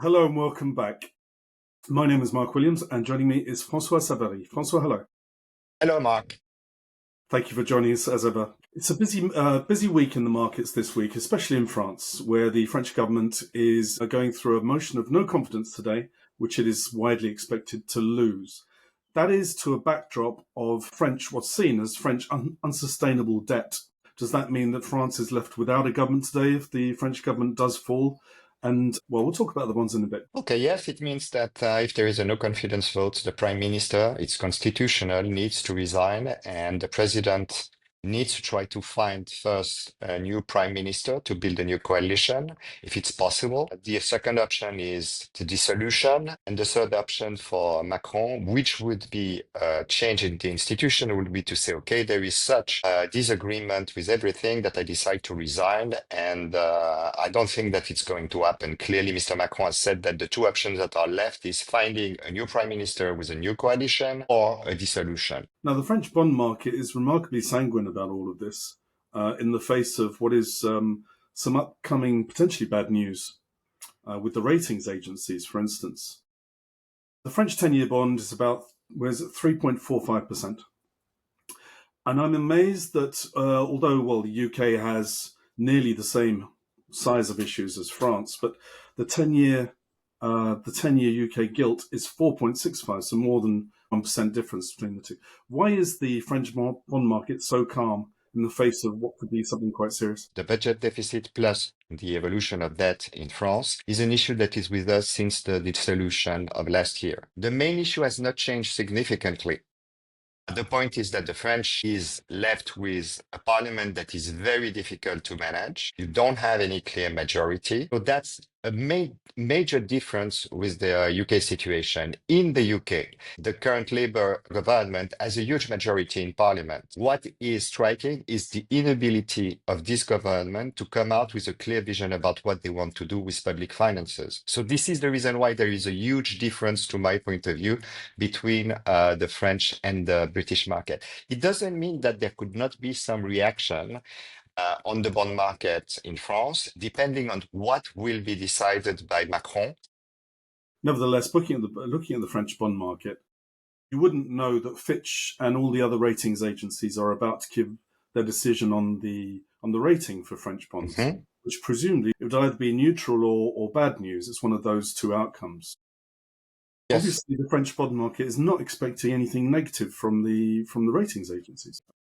Hello and welcome back. My name is Mark Williams, and joining me is Francois. Francois, hello. Hello, Mark. Thank you for joining us as ever. It's a busy week in the markets this week, especially in France, where the French government is going through a motion of no confidence today, which it is widely expected to lose. That is to a backdrop of what's seen as French unsustainable debt. Does that mean that France is left without a government today if the French government does fall? And, well, we'll talk about the bonds in a bit. Okay, yes, it means that if there is a no confidence vote, the prime minister, it's constitutional, needs to resign, and the president needs to try to find first a new prime minister to build a new coalition, if it's possible. The second option is the dissolution, and the third option for Macron, which would be a change in the institution, would be to say, okay, there is such a disagreement with everything that I decide to resign, and I don't think that it's going to happen. Clearly, Mr. Macron has said that the two options that are left is finding a new prime minister with a new coalition or a dissolution. Now, the French bond market is remarkably sanguine about all of this in the face of what is some upcoming potentially bad news with the ratings agencies, for instance. The French 10-year bond is about, where's it, 3.45%. And I'm amazed that although, well, the UK has nearly the same size of issues as France, but the 10-year UK gilt is 4.65, so more than 1% difference between the two. Why is the French bond market so calm in the face of what could be something quite serious? The budget deficit plus the evolution of debt in France is an issue that is with us since the dissolution of last year. The main issue has not changed significantly. The point is that the French is left with a parliament that is very difficult to manage. You don't have any clear majority. So that's a major difference with the UK situation. In the UK, the current Labour government has a huge majority in parliament. What is striking is the inability of this government to come out with a clear vision about what they want to do with public finances. So this is the reason why there is a huge difference, to my point of view, between the French and the British market. It doesn't mean that there could not be some reaction on the bond market in France, depending on what will be decided by Macron. Nevertheless, looking at the French bond market, you wouldn't know that Fitch and all the other ratings agencies are about to give their decision on the rating for French bonds, Mhm. which presumably it would either be neutral or bad news. It's one of those two outcomes. Yes. Obviously, the French bond market is not expecting anything negative from the ratings agencies.